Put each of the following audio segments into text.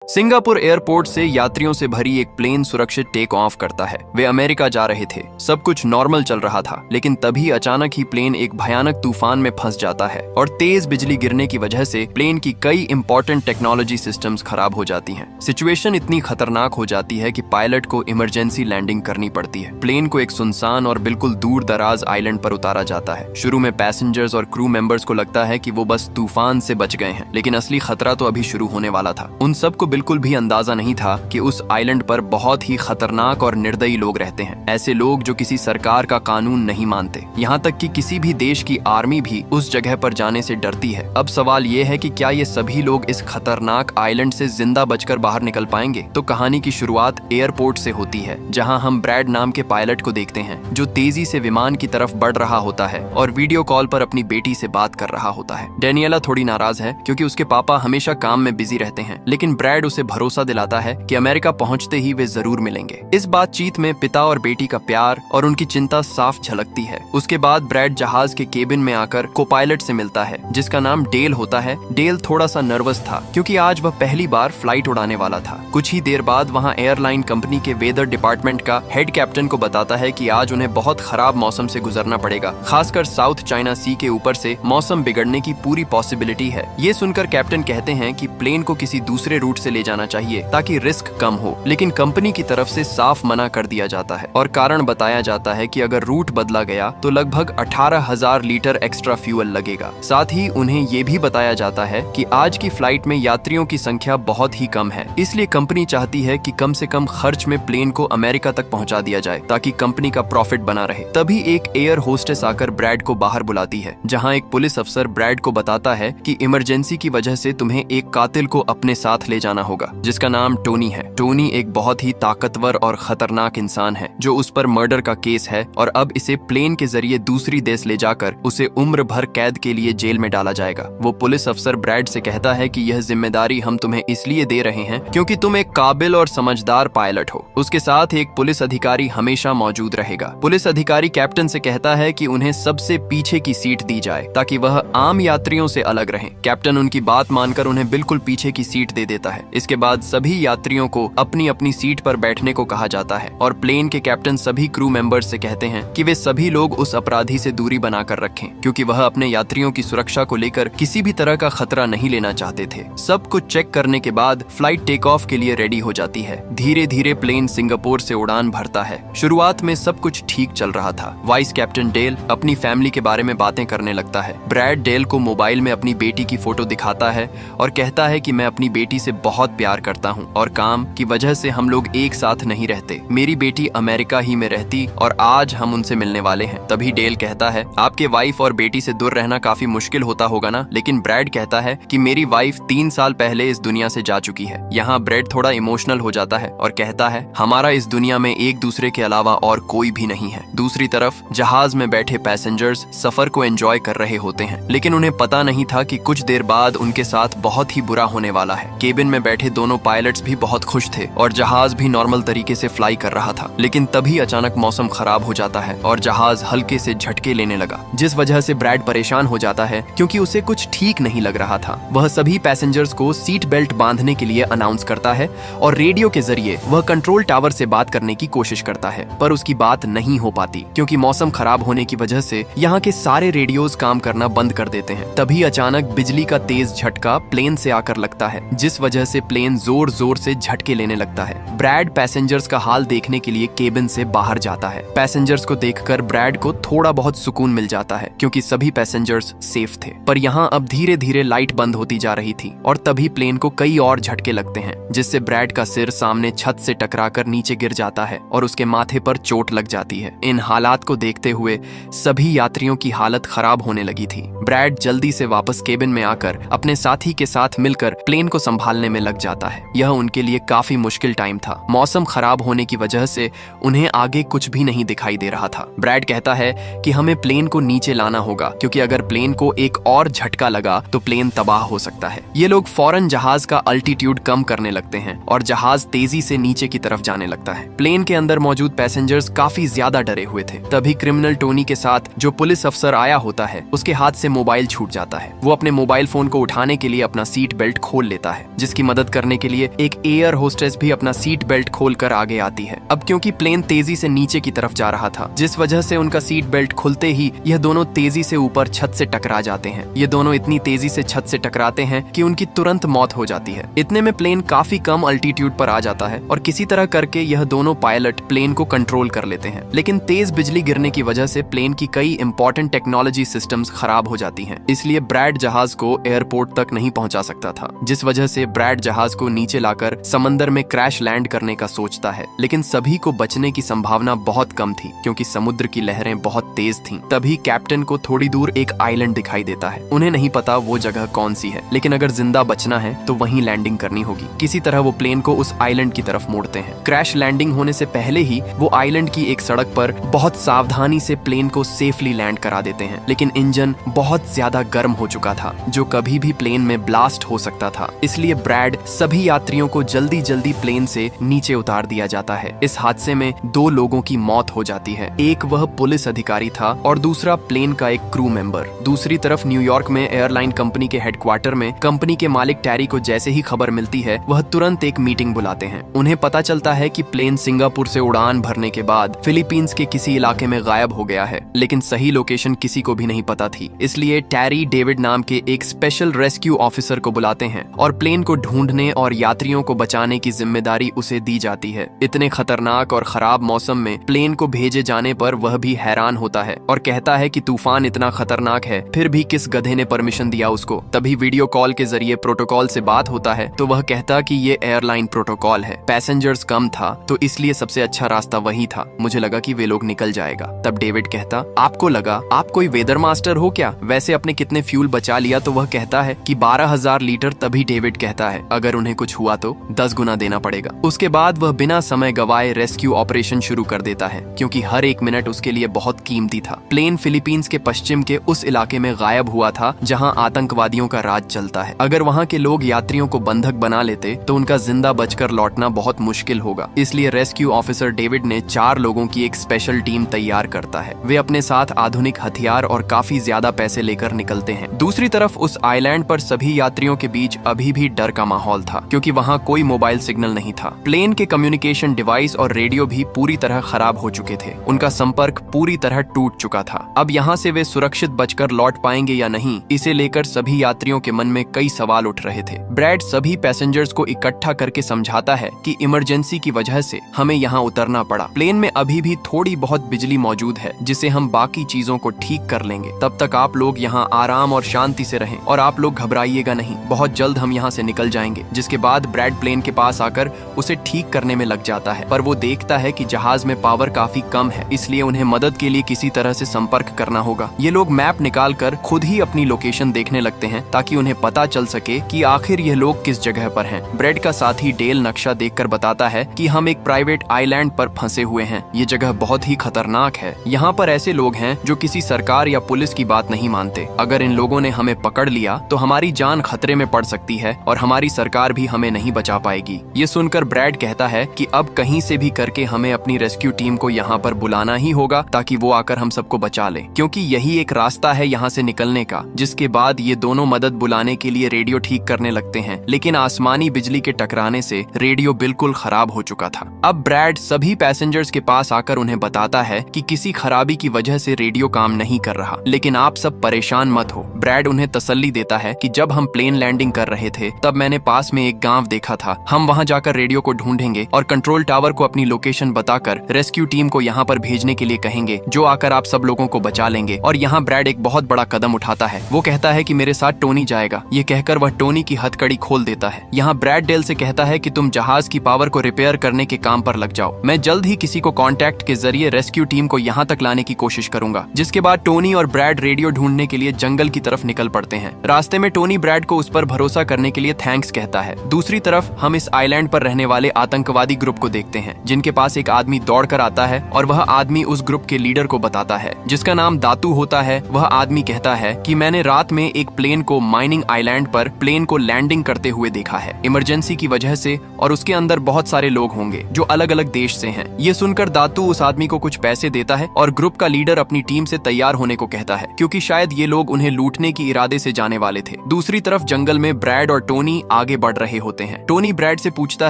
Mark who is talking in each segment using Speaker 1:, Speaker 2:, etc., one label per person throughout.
Speaker 1: Singapore airport से यात्रियों से भरी एक प्लेन सुरक्षित टेक ऑफ करता है। वे अमेरिका जा रहे थे, सब कुछ नॉर्मल चल रहा था, लेकिन तभी अचानक ही प्लेन एक भयानक तूफान में फंस जाता है और तेज बिजली गिरने की वजह से प्लेन की कई इंपॉर्टेंट टेक्नोलॉजी सिस्टम्स खराब हो जाती हैं। सिचुएशन इतनी खतरनाक हो जाती है कि पायलट को इमरजेंसी लैंडिंग करनी पड़ती है। प्लेन को एक सुनसान और बिल्कुल दूर दराज आइलैंड पर उतारा जाता है। शुरू में पैसेंजर्स और क्रू मेंबर्स को लगता है कि वो बस तूफान से बच गए हैं, लेकिन असली खतरा तो अभी शुरू होने वाला था। उन सबको बिल्कुल भी अंदाजा नहीं था कि उस आइलैंड पर बहुत ही खतरनाक और निर्दयी लोग रहते हैं। ऐसे लोग जो किसी सरकार का कानून नहीं मानते, यहाँ तक कि किसी भी देश की आर्मी भी उस जगह पर जाने से डरती है। अब सवाल ये है कि क्या ये सभी लोग इस खतरनाक आइलैंड से जिंदा बचकर बाहर निकल पाएंगे? तो कहानी की शुरुआत एयरपोर्ट से होती है, जहाँ हम ब्रैड नाम के पायलट को देखते हैं जो तेजी से विमान की तरफ बढ़ रहा होता है और वीडियो कॉल पर अपनी बेटी से बात कर रहा होता है। डेनियला थोड़ी नाराज है क्योंकि उसके पापा हमेशा काम में बिजी रहते हैं, लेकिन ब्रैड उसे भरोसा दिलाता है कि अमेरिका पहुंचते ही वे जरूर मिलेंगे। इस बातचीत में पिता और बेटी का प्यार और उनकी चिंता साफ झलकती है। उसके बाद ब्रैड जहाज के केबिन में आकर को पायलट से मिलता है जिसका नाम डेल होता है। डेल थोड़ा सा नर्वस था क्योंकि आज वह पहली बार फ्लाइट उड़ाने वाला था। कुछ ही देर बाद वहां एयरलाइन कंपनी के वेदर डिपार्टमेंट का हेड कैप्टन को बताता है कि आज उन्हें बहुत खराब मौसम से गुजरना पड़ेगा, खासकर साउथ चाइना सी के ऊपर से मौसम बिगड़ने की पूरी पॉसिबिलिटी है। ये सुनकर कैप्टन कहते हैं कि प्लेन को किसी दूसरे रूट से ले जाना चाहिए ताकि रिस्क कम हो, लेकिन कंपनी की तरफ से साफ मना कर दिया जाता है और कारण बताया जाता है कि अगर रूट बदला गया तो लगभग 18,000 लीटर एक्स्ट्रा फ्यूल लगेगा। साथ ही उन्हें ये भी बताया जाता है कि आज की फ्लाइट में यात्रियों की संख्या बहुत ही कम है, इसलिए कंपनी चाहती है कि कम से कम खर्च में प्लेन को अमेरिका तक पहुंचा दिया जाए ताकि कंपनी का प्रॉफिट बना रहे। तभी एक एयर होस्टेस आकर ब्रैड को बाहर बुलाती है, जहां एक पुलिस अफसर ब्रैड को बताता है कि इमरजेंसी की वजह से तुम्हें एक कातिल को अपने साथ ले जाना होगा जिसका नाम टोनी है। टोनी एक बहुत ही ताकतवर और खतरनाक इंसान है जो उस पर मर्डर का केस है और अब इसे प्लेन के जरिए दूसरी देश ले जाकर उसे उम्र भर कैद के लिए जेल में डाला जाएगा। वो पुलिस अफसर ब्रैड से कहता है कि यह जिम्मेदारी हम तुम्हें इसलिए दे रहे हैं क्योंकि तुम एक काबिल और समझदार पायलट हो। उसके साथ एक पुलिस अधिकारी हमेशा मौजूद रहेगा। पुलिस अधिकारी कैप्टन से कहता है कि उन्हें सबसे पीछे की सीट दी जाए ताकि वह आम यात्रियों से अलग रहें। कैप्टन उनकी बात मानकर उन्हें बिल्कुल पीछे की सीट दे देता है। इसके बाद सभी यात्रियों को अपनी अपनी सीट पर बैठने को कहा जाता है और प्लेन के कैप्टन सभी क्रू मेंबर्स से कहते हैं कि वे सभी लोग उस अपराधी से दूरी बनाकर रखें क्योंकि वह अपने यात्रियों की सुरक्षा को लेकर किसी भी तरह का खतरा नहीं लेना चाहते थे। सब कुछ चेक करने के बाद फ्लाइट टेक ऑफ के लिए रेडी हो जाती है। धीरे धीरे प्लेन सिंगापुर से उड़ान भरता है। शुरुआत में सब कुछ ठीक चल रहा था। वाइस कैप्टन डेल अपनी फैमिली के बारे में बातें करने लगता है। ब्रैड डेल को मोबाइल में अपनी बेटी की फोटो दिखाता है और कहता है कि मैं अपनी बेटी से बहुत प्यार करता हूँ और काम की वजह से हम लोग एक साथ नहीं रहते। मेरी बेटी अमेरिका ही में रहती और आज हम उनसे मिलने वाले हैं। तभी डेल कहता है, आपके वाइफ और बेटी से दूर रहना काफी मुश्किल होता होगा ना? लेकिन ब्रैड कहता है कि मेरी वाइफ 3 साल पहले इस दुनिया से जा चुकी है। यहाँ ब्रैड थोड़ा इमोशनल हो जाता है और कहता है, हमारा इस दुनिया में एक दूसरे के अलावा और कोई भी नहीं है। दूसरी तरफ जहाज में बैठे पैसेंजर्स सफर को एंजॉय कर रहे होते हैं, लेकिन उन्हें पता नहीं था कि कुछ देर बाद उनके साथ बहुत ही बुरा होने वाला है। केबिन में बैठे दोनों पायलट्स भी बहुत खुश थे और जहाज भी नॉर्मल तरीके से फ्लाई कर रहा था, लेकिन तभी अचानक मौसम खराब हो जाता है और जहाज हल्के से झटके लेने लगा, जिस वजह से ब्रैड परेशान हो जाता है क्योंकि उसे कुछ ठीक नहीं लग रहा था। वह सभी पैसेंजर्स को सीट बेल्ट बांधने के लिए अनाउंस करता है और रेडियो के जरिए वह कंट्रोल टावर से बात करने की कोशिश करता है, पर उसकी बात नहीं हो पाती क्योंकि मौसम खराब होने की वजह से यहाँ के सारे रेडियोज काम करना बंद कर देते हैं। तभी अचानक बिजली का तेज झटका प्लेन से आकर लगता है, जिस वजह से प्लेन जोर जोर से झटके लेने लगता है। ब्रैड पैसेंजर्स का हाल देखने के लिए केबिन से बाहर जाता है। पैसेंजर्स को देखकर ब्रैड को थोड़ा बहुत सुकून मिल जाता है क्योंकि सभी पैसेंजर्स सेफ थे। पर यहाँ अब धीरे धीरे लाइट बंद होती जा रही थी और तभी प्लेन को कई और झटके लगते हैं, जिससे ब्रैड का सिर सामने छत से टकराकर नीचे गिर जाता है और उसके माथे पर चोट लग जाती है। इन हालात को देखते हुए सभी यात्रियों की हालत खराब होने लगी थी। ब्रैड जल्दी से वापस केबिन में आकर अपने साथी के साथ मिलकर प्लेन को संभालने में लग जाता है। यह उनके लिए काफी मुश्किल टाइम था। मौसम खराब होने की वजह से उन्हें आगे कुछ भी नहीं दिखाई दे रहा था। ब्रैड कहता है कि हमें प्लेन को नीचे लाना होगा क्योंकि अगर प्लेन को एक और झटका लगा तो प्लेन तबाह हो सकता है। ये लोग फौरन जहाज का अल्टीट्यूड कम करने लगते हैं और जहाज तेजी से नीचे की तरफ जाने लगता है। प्लेन के अंदर मौजूद पैसेंजर्स काफी ज्यादा डरे हुए थे। तभी क्रिमिनल टोनी के साथ जो पुलिस अफसर आया होता है उसके हाथ से मोबाइल छूट जाता है। वो अपने मोबाइल फोन को उठाने के लिए अपना सीट बेल्ट खोल लेता है, जिसकी मदद करने के लिए एक एयर होस्टेस भी अपना सीट बेल्ट खोलकर आगे आती है। अब क्योंकि प्लेन तेजी से नीचे की तरफ जा रहा था, जिस वजह से उनका सीट बेल्ट खुलते ही यह दोनों तेजी से ऊपर छत से टकरा जाते हैं। ये दोनों इतनी तेजी से छत से टकराते हैं कि उनकी तुरंत मौत हो जाती है। इतने में प्लेन काफी कम अल्टीट्यूड पर आ जाता है और किसी तरह करके यह दोनों पायलट प्लेन को कंट्रोल कर लेते हैं। लेकिन तेज बिजली गिरने की वजह से प्लेन की कई इंपॉर्टेंट टेक्नोलॉजी सिस्टम्स खराब हो जाती हैं। इसलिए ब्रैड जहाज को एयरपोर्ट तक नहीं पहुंचा सकता था, जिस वजह से ब्रैड जहाज को नीचे लाकर समंदर में क्रैश लैंड करने का सोचता है। लेकिन सभी को बचने की संभावना बहुत कम थी क्योंकि समुद्र की लहरें बहुत तेज थीं। तभी कैप्टन को थोड़ी दूर एक आइलैंड दिखाई देता है। उन्हें नहीं पता वो जगह कौन सी है, लेकिन अगर जिंदा बचना है तो वहीं लैंडिंग करनी होगी। किसी तरह वो प्लेन को उस आइलैंड की तरफ मोड़ते हैं। क्रैश लैंडिंग होने से पहले ही वो आइलैंड की एक सड़क पर बहुत सावधानी से प्लेन को सेफली लैंड करा देते हैं। लेकिन इंजन बहुत ज्यादा गर्म हो चुका था, जो कभी भी प्लेन में ब्लास्ट हो सकता था। इसलिए ब्रैड सभी यात्रियों को जल्दी जल्दी प्लेन से नीचे उतार दिया जाता है। इस हादसे में 2 लोगों की मौत हो जाती है। एक वह पुलिस अधिकारी था और दूसरा प्लेन का एक क्रू मेंबर। दूसरी तरफ न्यूयॉर्क में एयरलाइन कंपनी के हेडक्वार्टर में कंपनी के मालिक टैरी को जैसे ही खबर मिलती है, वह तुरंत एक मीटिंग बुलाते हैं। उन्हें पता चलता है कि प्लेन सिंगापुर से उड़ान भरने के बाद फिलीपींस के किसी इलाके में गायब हो गया है, लेकिन सही लोकेशन किसी को भी नहीं पता थी। इसलिए टैरी डेविड नाम के एक स्पेशल रेस्क्यू ऑफिसर को बुलाते हैं और प्लेन को ढूंढने और यात्रियों को बचाने की जिम्मेदारी उसे दी जाती है। इतने खतरनाक और खराब मौसम में प्लेन को भेजे जाने पर वह भी हैरान होता है और कहता है कि तूफान इतना खतरनाक है, फिर भी किस गधे ने परमिशन दिया उसको। तभी वीडियो कॉल के जरिए प्रोटोकॉल से बात होता है तो वह कहता कि ये एयरलाइन प्रोटोकॉल है, पैसेंजर्स कम था तो इसलिए सबसे अच्छा रास्ता वही था, मुझे लगा कि वे लोग निकल जाएगा। तब डेविड कहता, आपको लगा आप कोई वेदर मास्टर हो क्या? वैसे अपने कितने फ्यूल बचा लिया? तो वह कहता है कि 12,000 लीटर। तभी डेविड कहता है, अगर उन्हें कुछ हुआ तो 10 गुना देना पड़ेगा। उसके बाद वह बिना समय गवाए रेस्क्यू ऑपरेशन शुरू कर देता है, क्योंकि हर एक मिनट उसके लिए बहुत कीमती था। प्लेन फिलीपींस के पश्चिम के उस इलाके में गायब हुआ था जहां आतंकवादियों का राज चलता है। अगर वहां के लोग यात्रियों को बंधक बना लेते तो उनका जिंदा बचकर लौटना बहुत मुश्किल होगा। इसलिए रेस्क्यू ऑफिसर डेविड ने 4 लोगों की एक स्पेशल टीम तैयार करता है। वे अपने साथ आधुनिक हथियार और काफी ज्यादा पैसे लेकर निकलते हैं। दूसरी तरफ उस आइलैंड पर सभी यात्रियों के बीच अभी भी डर का माहौल था, क्योंकि वहां कोई मोबाइल सिग्नल नहीं था। प्लेन के कम्युनिकेशन डिवाइस और रेडियो भी पूरी तरह खराब हो चुके थे। उनका संपर्क पूरी तरह टूट चुका था। अब यहाँ से वे सुरक्षित बचकर लौट पाएंगे या नहीं, इसे लेकर सभी यात्रियों के मन में कई सवाल उठ रहे थे। ब्रैड सभी पैसेंजर्स को इकट्ठा करके समझाता है कि इमरजेंसी की वजह से हमें यहाँ उतरना पड़ा। प्लेन में अभी भी थोड़ी बहुत बिजली मौजूद है, जिसे हम बाकी चीजों को ठीक कर लेंगे। तब तक आप लोग यहाँ आराम और शांति से रहें और आप लोग घबराइएगा नहीं, बहुत जल्द हम यहाँ से निकल जाएंगे। जिसके बाद ब्रैड प्लेन के पास आकर उसे ठीक करने में लग जाता है, पर वो देखता है कि जहाज में पावर काफी कम है, इसलिए उन्हें मदद के लिए किसी तरह से संपर्क करना होगा। ये लोग मैप निकाल कर खुद ही अपनी लोकेशन देखने लगते हैं ताकि उन्हें पता चल सके कि आखिर ये लोग किस जगह पर हैं। ब्रैड का साथी डेल नक्शा देखकर बताता है कि हम एक प्राइवेट आइलैंड पर फंसे हुए हैं। ये जगह बहुत ही खतरनाक है। यहाँ पर ऐसे लोग हैं जो किसी सरकार या पुलिस की बात नहीं मानते। अगर इन लोगों ने हमें पकड़ लिया तो हमारी जान खतरे में पड़ सकती है और हमारी सरकार भी हमें नहीं बचा पाएगी। ये सुनकर ब्रैड कहता है कि अब कहीं से भी करके हमें अपनी रेस्क्यू टीम को यहाँ पर बुलाना ही होगा ताकि वो आकर हम सबको बचा ले, क्योंकि यही एक रास्ता है यहाँ से निकलने का। जिसके बाद ये दोनों मदद बुलाने के लिए रेडियो ठीक करने लगते हैं, लेकिन आसमानी बिजली के टकराने से रेडियो बिल्कुल खराब हो चुका था। अब ब्रैड सभी पैसेंजर्स के पास आकर उन्हें बताता है कि किसी खराबी की वजह से रेडियो काम नहीं कर रहा, लेकिन आप सब परेशान मत हो। ब्रैड उन्हें तसल्ली देता है कि जब हम प्लेन लैंडिंग कर रहे थे तब मैंने पास में एक गांव देखा था। हम वहां जाकर रेडियो को ढूंढेंगे और कंट्रोल टावर को अपनी लोकेशन बताकर रेस्क्यू टीम को यहाँ पर भेजने के लिए कहेंगे, जो आकर आप सब लोगों को बचा लेंगे। और यहाँ ब्रैड एक बहुत बड़ा कदम उठाता है। वो कहता है कि मेरे साथ टोनी जाएगा। ये कहकर वह टोनी की हथकड़ी खोल देता है। यहाँ ब्रैड डेल से कहता है कि तुम जहाज की पावर को रिपेयर करने के काम पर लग जाओ। मैं जल्द ही किसी को कांटेक्ट के जरिए रेस्क्यू टीम को यहाँ तक लाने की कोशिश करूंगा। जिसके बाद टोनी और ब्रैड रेडियो ढूंढने के लिए जंगल की तरफ निकल पड़ते हैं। रास्ते में टोनी ब्रैड को उस पर भरोसा करने के लिए थैंक्स कहता है। दूसरी तरफ हम इस आइलैंड पर रहने वाले आतंकवादी ग्रुप को देखते हैं, जिनके पास एक आदमी दौड़ कर आता है और वह आदमी उस ग्रुप के लीडर को बताता है, जिसका नाम दातू होता है। वह आदमी कहता है कि मैंने रात में एक प्लेन को माइनिंग आइलैंड पर प्लेन को लैंडिंग करते हुए देखा है, इमरजेंसी की वजह से, और उसके अंदर बहुत सारे लोग होंगे जो अलग अलग देश से हैं। ये सुनकर दातू उस आदमी को कुछ पैसे देता है और ग्रुप का लीडर अपनी टीम से तैयार होने को कहता है, क्योंकि शायद ये लोग उन्हें लूटने की इरादे से जाने वाले थे। दूसरी तरफ जंगल में ब्रैड और टोनी आगे बढ़ रहे होते हैं। टोनी ब्रैड से पूछता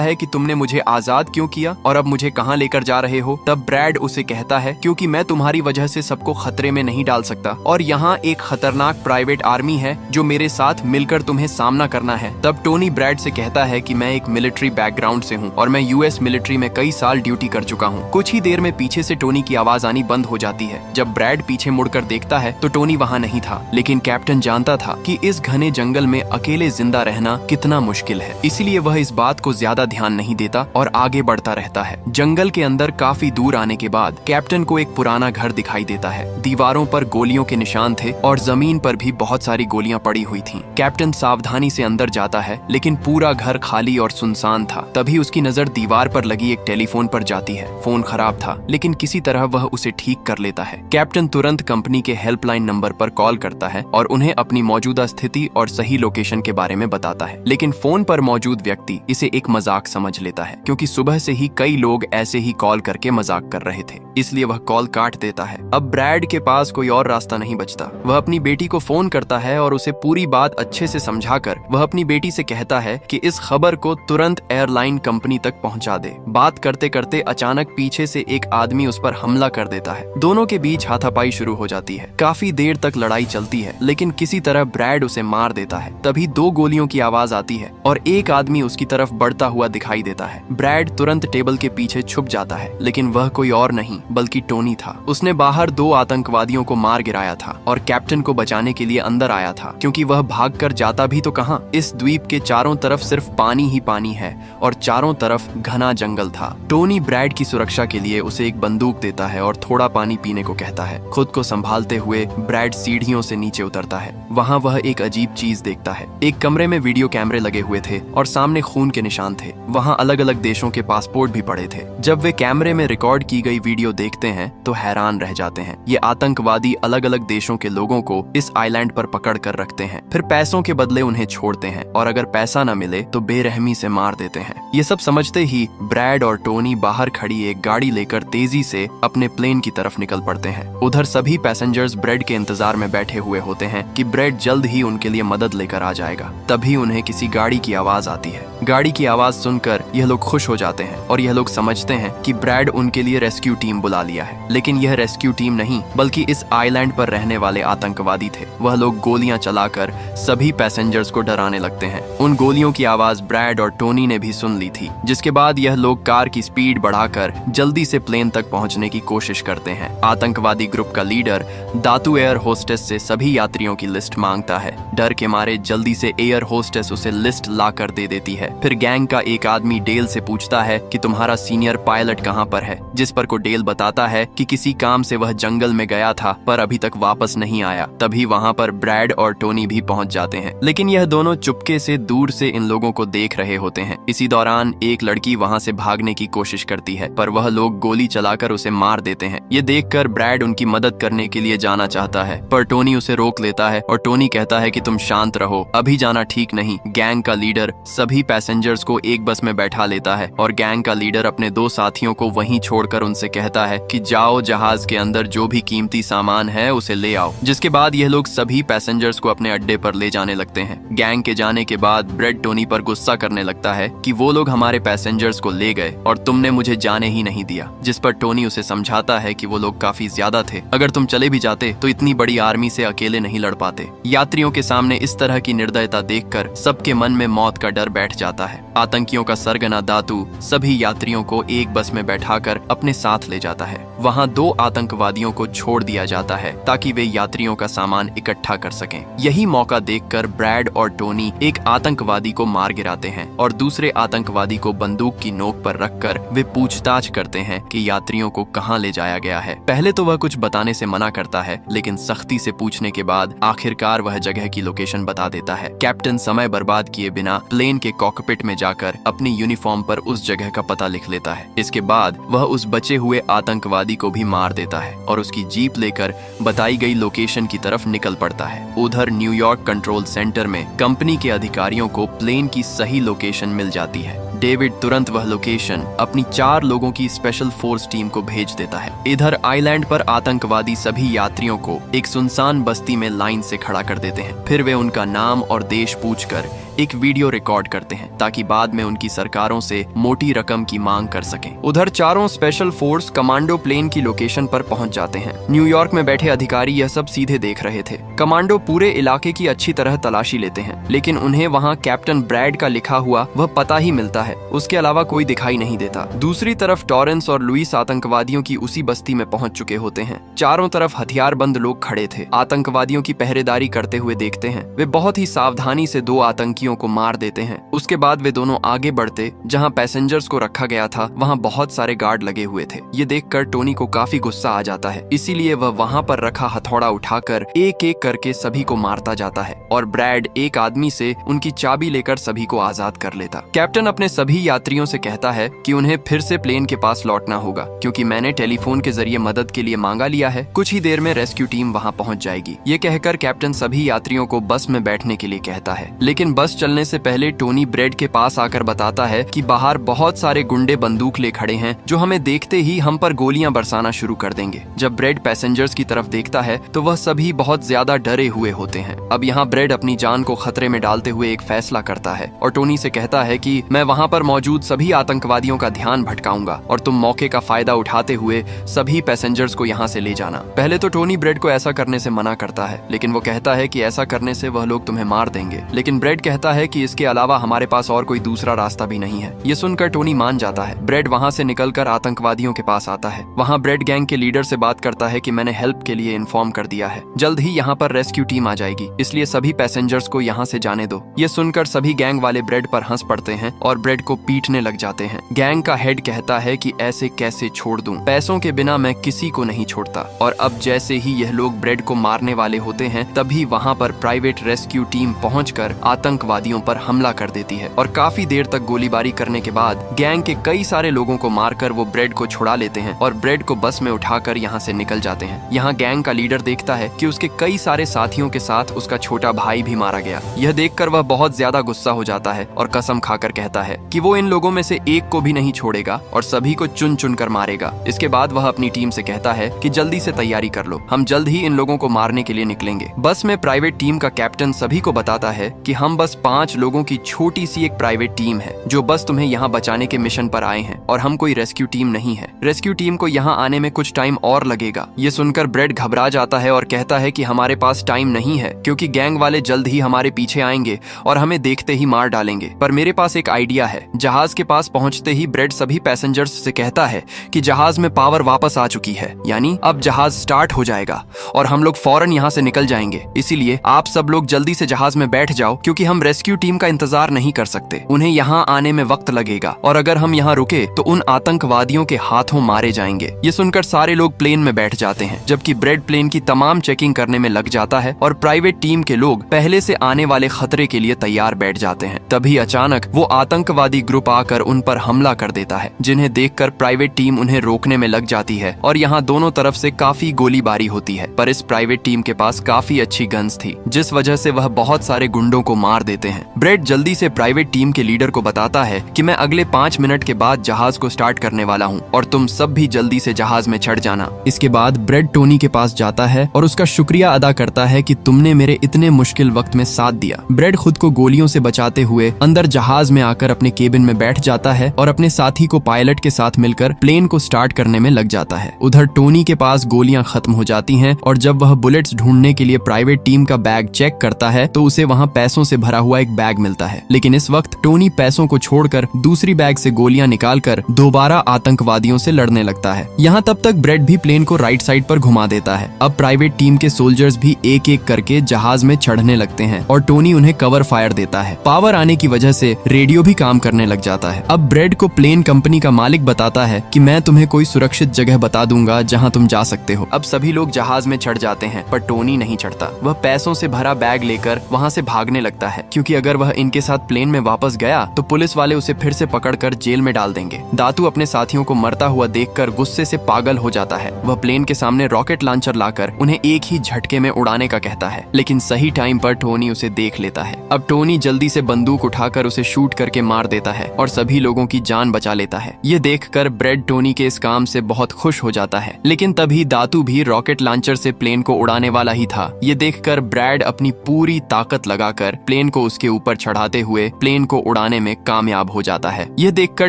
Speaker 1: है कि तुमने मुझे आजाद क्यों किया और अब मुझे कहाँ लेकर जा रहे हो। तब ब्रैड उसे कहता है क्योंकि मैं तुम्हारी वजह से सबको खतरे में नहीं डाल सकता और यहाँ एक खतरनाक प्राइवेट आर्मी है जो मेरे साथ मिलकर तुम्हें सामना करना है। तब टोनी ब्रैड से कहता है कि मैं एक मिलिट्री बैकग्राउंड से हूँ और मैं यूएस मिलिट्री में कई साल ड्यूटी कर चुका हूँ। कुछ ही देर में पीछे से टोनी की आवाज आनी बंद हो जाती है। जब ब्रैड पीछे मुड़कर देखता है तो टोनी वहाँ नहीं था, लेकिन कैप्टन जानता था कि इस घने जंगल में अकेले जिंदा रहना कितना मुश्किल है, इसीलिए वह इस बात को ज्यादा ध्यान नहीं देता और आगे बढ़ता रहता है। जंगल के अंदर काफी दूर आने के बाद कैप्टन को एक पुराना घर दिखाई देता है। दीवारों पर गोलियों के निशान थे और जमीन पर भी बहुत सारी गोलियां पड़ी हुई थीं। कैप्टन सावधानी से अंदर जाता है, लेकिन पूरा घर खाली और सुनसान था। तभी उसकी नजर दीवार पर लगी एक टेलीफोन पर जाती है। फोन खराब था, लेकिन किसी तरह वह उसे ठीक कर लेता है। कैप्टन तुरंत कंपनी के हेल्पलाइन नंबर पर कॉल करता है और उन्हें अपनी मौजूदा स्थिति और सही लोकेशन के बारे में बताता है। लेकिन फोन पर मौजूद व्यक्ति इसे एक मजाक समझ लेता है, क्योंकि सुबह से ही कई लोग ऐसे ही कॉल करके मजाक कर रहे थे, इसलिए वह कॉल काट देता है। अब ब्रैड के पास कोई और रास्ता नहीं बचता। वह अपनी बेटी को फोन करता है और उसे पूरी बात अच्छे से समझाकर वह अपनी बेटी से कहता है कि इस खबर को तुरंत एयरलाइन कंपनी तक पहुंचा दे। बात करते करते अचानक पीछे से एक आदमी उस पर हमला कर देता है। दोनों के बीच हाथापाई शुरू हो जाती है। काफी देर तक लड़ाई चलती है, लेकिन किसी तरह ब्रैड उसे मार देता है। तभी 2 गोलियों की आवाज आती है और एक आदमी उसकी तरफ बढ़ता हुआ दिखाई देता है। ब्रैड तुरंत टेबल के पीछे छुप जाता है, लेकिन वह कोई और नहीं बल्कि टोनी था। उसने बाहर 2 आतंकवादियों को मार गिराया था और कैप्टन को बचाने के लिए अंदर आया था, क्योंकि वह भागकर जाता भी तो कहां। इस द्वीप के चारों तरफ सिर्फ पानी ही पानी है और चारों तरफ घना जंगल था। टोनी ब्रैड की सुरक्षा के लिए उसे एक बंदूक देता है और थोड़ा पानी पीने को कहता है। खुद को संभालते हुए ब्रैड सीढ़ियों से नीचे उतरता है। वहाँ वह एक अजीब चीज देखता है। एक कमरे में वीडियो कैमरे लगे हुए थे और सामने खून के निशान थे। वहाँ अलग अलग देशों के पासपोर्ट भी पड़े थे। जब वे कैमरे में रिकॉर्ड की गई वीडियो देखते हैं तो हैरान रह जाते हैं। ये आतंकवादी अलग अलग देशों के लोगों को इस आइलैंड पर पकड़ कर रखते हैं, फिर पैसों के बदले उन्हें छोड़ते हैं और अगर पैसा न मिले तो बेरहमी से मार देते हैं। ये सब समझते ही ब्रैड और टोनी बाहर खड़ी एक गाड़ी लेकर तेजी से अपने प्लेन की तरफ निकल पड़ते हैं। उधर सभी पैसेंजर्स ब्रेड के इंतजार में बैठे हुए होते हैं कि ब्रेड जल्द ही उनके लिए मदद लेकर आ जाएगा। तभी उन्हें किसी गाड़ी की आवाज आती है। गाड़ी की आवाज सुनकर यह लोग खुश हो जाते हैं और यह लोग समझते हैं कि ब्रैड उनके लिए रेस्क्यू टीम बुला लिया है। लेकिन यह रेस्क्यू टीम नहीं, बल्कि इस आइलैंड पर रहने वाले आतंकवादी थे। वह लोग गोलियां चलाकर सभी पैसेंजर्स को डराने लगते हैं। उन गोलियों की आवाज ब्रैड और टोनी ने भी सुन ली थी, जिसके बाद यह लोग कार की स्पीड बढ़ाकर जल्दी से प्लेन तक पहुंचने की कोशिश करते हैं। आतंकवादी ग्रुप का लीडर दातू एयर होस्टेस से सभी यात्रियों की लिस्ट मांगता है। डर के मारे जल्दी से एयर होस्टेस उसे लिस्ट ला कर दे देती है। फिर गैंग का एक आदमी डेल से पूछता है कि तुम्हारा सीनियर पायलट कहाँ पर है, जिस पर को डेल बताता है कि किसी काम से वह जंगल में गया था पर अभी तक वापस नहीं आया। तभी वहाँ पर ब्रैड और टोनी भी पहुँच जाते हैं, लेकिन यह दोनों चुपके से दूर से इन लोगों को देख रहे होते हैं। इसी दौरान एक लड़की वहाँ से भागने की कोशिश करती है, पर वह लोग गोली चलाकर उसे मार देते हैं। ये देखकर ब्रैड उनकी मदद करने के लिए जाना चाहता है, पर टोनी उसे रोक लेता है और टोनी कहता है कि तुम शांत रहो, अभी जाना ठीक नहीं। गैंग का लीडर सभी पैसेंजर्स को एक बस में बैठा लेता है और गैंग का लीडर अपने 2 साथियों को वहीं छोड़कर उनसे कहता है कि जाओ, जहाज के अंदर जो भी कीमती सामान है उसे ले आओ। जिसके बाद यह लोग सभी पैसेंजर्स को अपने अड्डे पर ले जाने लगते हैं। गैंग के जाने के बाद ब्रेड टोनी पर गुस्सा करने लगता है कि वो लोग हमारे पैसेंजर्स को ले गए और तुमने मुझे जाने ही नहीं दिया। जिस पर टोनी उसे समझाता है कि वो लोग काफी ज्यादा थे, अगर तुम चले भी जाते तो इतनी बड़ी आर्मी से अकेले नहीं लड़ पाते। यात्रियों के सामने इस तरह की निर्दयता देखकर सबके मन में मौत का डर बैठ जाता है। आतंकियों का सरगना दातू सभी यात्रियों को एक बस में बैठाकर अपने साथ ले जाता है। वहाँ 2 आतंकवादियों को छोड़ दिया जाता है ताकि वे यात्रियों का सामान इकट्ठा कर सकें। यही मौका देखकर ब्रैड और टोनी एक आतंकवादी को मार गिराते हैं और दूसरे आतंकवादी को बंदूक की नोक पर रखकर वे पूछताछ करते हैं कि यात्रियों को कहां ले जाया गया है। पहले तो वह कुछ बताने से मना करता है, लेकिन सख्ती से पूछने के बाद आखिरकार वह जगह की लोकेशन बता देता है। कैप्टन समय बर्बाद किए बिना प्लेन के कॉकपिट में जाकर अपनी यूनिफॉर्म पर उस जगह का पता लिख लेता है। इसके बाद वह उस बचे हुए आतंकवादी को भी मार देता है और उसकी जीप लेकर बताई गई लोकेशन की तरफ निकल पड़ता है। उधर न्यूयॉर्क कंट्रोल सेंटर में कंपनी के अधिकारियों को प्लेन की सही लोकेशन मिल जाती है। डेविड तुरंत वह लोकेशन अपनी 4 लोगों की स्पेशल फोर्स टीम को भेज देता है। इधर आइलैंड पर आतंकवादी सभी यात्रियों को एक सुनसान बस्ती में लाइन से खड़ा कर देते हैं। फिर वे उनका नाम और देश पूछकर एक वीडियो रिकॉर्ड करते हैं ताकि बाद में उनकी सरकारों से मोटी रकम की मांग कर सकें। उधर चारों स्पेशल फोर्स कमांडो प्लेन की लोकेशन पर पहुंच जाते हैं। न्यूयॉर्क में बैठे अधिकारी यह सब सीधे देख रहे थे। कमांडो पूरे इलाके की अच्छी तरह तलाशी लेते हैं, लेकिन उन्हें वहाँ कैप्टन ब्रैड का लिखा हुआ वह पता ही मिलता है, उसके अलावा कोई दिखाई नहीं देता। दूसरी तरफ टॉरेंस और लुइस आतंकवादियों की उसी बस्ती में पहुंच चुके होते हैं। चारों तरफ हथियारबंद लोग खड़े थे, आतंकवादियों की पहरेदारी करते हुए देखते हैं। वे बहुत ही सावधानी से 2 आतंकियों को मार देते हैं। उसके बाद वे दोनों आगे बढ़ते, जहां पैसेंजर्स को रखा गया था वहां बहुत सारे गार्ड लगे हुए थे। ये देखकर टोनी को काफी गुस्सा आ जाता है, इसीलिए वह वहां पर रखा हथौड़ा उठाकर एक एक करके सभी को मारता जाता है और ब्रैड एक आदमी से उनकी चाबी लेकर सभी को आजाद कर लेता। कैप्टन अपने सभी यात्रियों से कहता है कि उन्हें फिर से प्लेन के पास लौटना होगा, क्योंकि मैंने टेलीफोन के जरिए मदद के लिए मांगा लिया है। कुछ ही देर में रेस्क्यू टीम वहां पहुंच जाएगी। ये कहकर कैप्टन सभी यात्रियों को बस में बैठने के लिए कहता है, लेकिन बस चलने से पहले टोनी ब्रेड के पास आकर बताता है कि बाहर बहुत सारे गुंडे बंदूक ले खड़े हैं, जो हमें देखते ही हम पर गोलियां बरसाना शुरू कर देंगे। जब ब्रेड पैसेंजर्स की तरफ देखता है तो वह सभी बहुत ज्यादा डरे हुए होते हैं। अब यहाँ ब्रेड अपनी जान को खतरे में डालते हुए एक फैसला करता है और टोनी से कहता है कि मैं वहाँ पर मौजूद सभी आतंकवादियों का ध्यान भटकाऊंगा और तुम मौके का फायदा उठाते हुए सभी पैसेंजर्स को यहाँ से ले जाना। पहले तो टोनी ब्रेड को ऐसा करने से मना करता है, लेकिन वो कहता है कि ऐसा करने से वह लोग तुम्हें मार देंगे। लेकिन ब्रेड कहता है कि इसके अलावा हमारे पास और कोई दूसरा रास्ता भी नहीं है। ये सुनकर टोनी मान जाता है। ब्रेड वहाँ से निकलकर आतंकवादियों के पास आता है। वहाँ ब्रेड गैंग के लीडर से बात करता है कि मैंने हेल्प के लिए इन्फॉर्म कर दिया है, जल्द ही यहाँ पर रेस्क्यू टीम आ जाएगी, इसलिए सभी पैसेंजर्स को यहाँ से जाने दो। ये सुनकर सभी गैंग वाले ब्रेड पर हंस पड़ते हैं और ब्रेड को पीटने लग जाते हैं। गैंग का हेड कहता है कि ऐसे कैसे छोड़ दूं, पैसों के बिना मैं किसी को नहीं छोड़ता। और अब जैसे ही यह लोग ब्रेड को मारने वाले होते हैं, तभी वहाँ पर प्राइवेट रेस्क्यू टीम पहुंचकर आतंकवादियों पर हमला कर देती है और काफी देर तक गोलीबारी करने के बाद गैंग के कई सारे लोगों को मारकर वो ब्रेड को छुड़ा लेते हैं और ब्रेड को बस में उठाकर यहाँ से निकल जाते हैं। यहाँ गैंग का लीडर देखता है कि उसके कई सारे साथियों के साथ उसका छोटा भाई भी मारा गया। यह देखकर वह बहुत ज्यादा गुस्सा हो जाता है और कसम खाकर कहता है कि वो इन लोगों में से एक को भी नहीं छोड़ेगा और सभी को चुन चुन कर मारेगा। इसके बाद वह अपनी टीम से कहता है कि जल्दी से तैयारी कर लो, हम जल्द ही इन लोगों को मारने के लिए निकलेंगे। बस में प्राइवेट टीम का कैप्टन सभी को बताता है कि हम बस 5 लोगों की छोटी सी एक प्राइवेट टीम है, जो बस तुम्हें यहाँ बचाने के मिशन पर आए हैं और हम कोई रेस्क्यू टीम नहीं है। रेस्क्यू टीम को यहाँ आने में कुछ टाइम और लगेगा। ये सुनकर ब्रेड घबरा जाता है और कहता है कि हमारे पास टाइम नहीं है, क्योंकि गैंग वाले जल्द ही हमारे पीछे आएंगे और हमें देखते ही मार डालेंगे। पर मेरे पास एक आइडिया है। जहाज के पास पहुंचते ही ब्रेड सभी पैसेंजर्स से कहता है कि जहाज में पावर वापस आ चुकी है, यानी अब जहाज स्टार्ट हो जाएगा और हम लोग फौरन यहाँ से निकल जाएंगे। इसीलिए आप सब लोग जल्दी से जहाज में बैठ जाओ, क्योंकि हम रेस्क्यू टीम का इंतजार नहीं कर सकते। उन्हें यहाँ आने में वक्त लगेगा और अगर हम यहाँ रुके तो उन आतंकवादियों के हाथों मारे जाएंगे। ये सुनकर सारे लोग प्लेन में बैठ जाते हैं, जबकि ब्रेड प्लेन की तमाम चेकिंग करने में लग जाता है और प्राइवेट टीम के लोग पहले से आने वाले खतरे के लिए तैयार बैठ जाते हैं। तभी अचानक वो आतंकवादी ग्रुप आकर उन पर हमला कर देता है, जिन्हें देखकर प्राइवेट टीम उन्हें रोकने में लग जाती है और यहाँ दोनों तरफ से काफी गोलीबारी होती है। पर इस प्राइवेट टीम के पास काफी अच्छी गन्स थी, जिस वजह से वह बहुत सारे गुंडों को मार देते हैं। ब्रेड जल्दी से प्राइवेट टीम के लीडर को बताता है कि मैं अगले 5 मिनट के बाद जहाज को स्टार्ट करने वाला हूँ और तुम सब भी जल्दी से जहाज में चढ़ जाना। इसके बाद ब्रेड टोनी के पास जाता है और उसका शुक्रिया अदा करता है कि तुमने मेरे इतने मुश्किल वक्त में साथ दिया। ब्रेड खुद को गोलियों से बचाते हुए अंदर जहाज में आकर अपने केबिन में बैठ जाता है और अपने साथी को पायलट के साथ मिलकर प्लेन को स्टार्ट करने में लग जाता है। उधर टोनी के पास गोलियां खत्म हो जाती हैं और जब वह बुलेट्स ढूंढने के लिए प्राइवेट टीम का बैग चेक करता है तो उसे वहां पैसों से भरा हुआ एक बैग मिलता है। लेकिन इस वक्त टोनी पैसों को छोड़कर दूसरी बैग से गोलियां निकालकर दोबारा आतंकवादियों से लड़ने लगता है। यहाँ तब तक ब्रेड भी प्लेन को राइट साइड पर घुमा देता है। अब प्राइवेट टीम के सोल्जर्स भी एक एक करके जहाज में चढ़ने लगते हैं और टोनी उन्हें कवर फायर देता है। पावर आने की वजह से रेडियो भी काम करने लग जाता है। अब ब्रेड को प्लेन कंपनी का मालिक बताता है कि मैं तुम्हें कोई सुरक्षित जगह बता दूंगा जहां तुम जा सकते हो। अब सभी लोग जहाज में चढ़ जाते हैं, पर टोनी नहीं चढ़ता। वह पैसों से भरा बैग लेकर वहां से भागने लगता है, क्योंकि अगर वह इनके साथ प्लेन में वापस गया तो पुलिस वाले उसे फिर से पकड़कर जेल में डाल देंगे। दातू अपने साथियों को मरता हुआ देखकर गुस्से से पागल हो जाता है। वह प्लेन के सामने रॉकेट लॉन्चर लाकर उन्हें एक ही झटके में उड़ाने का कहता है, लेकिन सही टाइम पर टोनी उसे देख लेता है। अब टोनी जल्दी से बंदूक उठाकर उसे शूट करके मार देता है और सभी लोगों की जान बचा लेता है। ये देखकर ब्रेड टोनी के इस काम से बहुत खुश हो जाता है, लेकिन तभी दातू भी रॉकेट लॉन्चर से प्लेन को उड़ाने वाला ही था। ये देखकर ब्रैड अपनी पूरी ताकत लगाकर प्लेन को उसके ऊपर चढ़ाते हुए प्लेन को उड़ाने में कामयाब हो जाता है। यह देखकर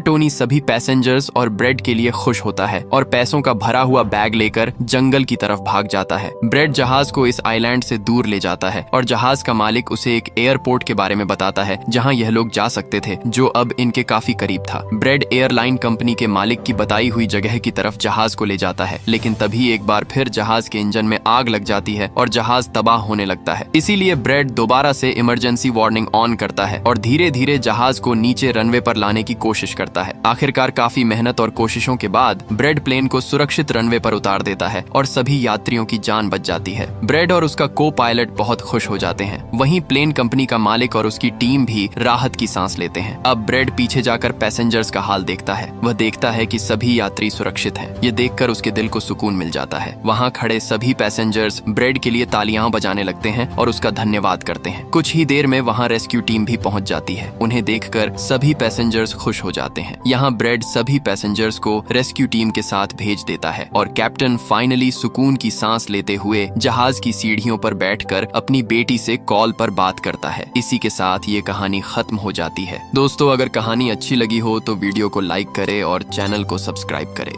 Speaker 1: टोनी सभी पैसेंजर्स और ब्रेड के लिए खुश होता है और पैसों का भरा हुआ बैग लेकर जंगल की तरफ भाग जाता है। ब्रेड जहाज को इस आइलैंड से दूर ले जाता है और जहाज का मालिक उसे एक एयरपोर्ट के बारे में बताता है जहां यह लोग जा सकते थे, जो अब इनके काफी करीब था। ब्रेड एयरलाइन कंपनी के मालिक की बताई हुई जगह की तरफ जहाज को ले जाता है, लेकिन तभी एक बार फिर जहाज के इंजन में आग लग जाती है और जहाज तबाह होने लगता है। इसीलिए ब्रेड दोबारा से इमरजेंसी वार्निंग ऑन करता है और धीरे धीरे जहाज को नीचे रनवे पर लाने की कोशिश करता है। आखिरकार काफी मेहनत और कोशिशों के बाद ब्रेड प्लेन को सुरक्षित रनवे पर उतार देता है और सभी यात्रियों की जान बच जाती है। ब्रेड और उसका को पायलट बहुत खुश हो जाते हैं। वहीं प्लेन कंपनी का मालिक और उसकी टीम भी राहत की सांस लेते हैं। अब ब्रेड पीछे जाकर पैसेंजर्स का हाल देखता है। वह देखता है कि सभी यात्री सुरक्षित हैं। ये देखकर उसके दिल को सुकून मिल जाता है। वहाँ खड़े सभी पैसेंजर्स ब्रेड के लिए तालियां बजाने लगते हैं और उसका धन्यवाद करते हैं। कुछ ही देर में वहाँ रेस्क्यू टीम भी पहुंच जाती है। उन्हें देखकर सभी पैसेंजर्स खुश हो जाते हैं। यहाँ ब्रेड सभी पैसेंजर्स को रेस्क्यू टीम के साथ भेज देता है और कैप्टन फाइनली सुकून की सांस लेते हुए जहाज की सीढ़ियों पर बैठकर अपनी बेटी से कॉल पर बात करता है। इसी के साथ ये कहानी खत्म हो जाती है। दोस्तों, अगर कहानी अच्छी लगी हो तो वीडियो को लाइक करें और चैनल को सब्सक्राइब करें।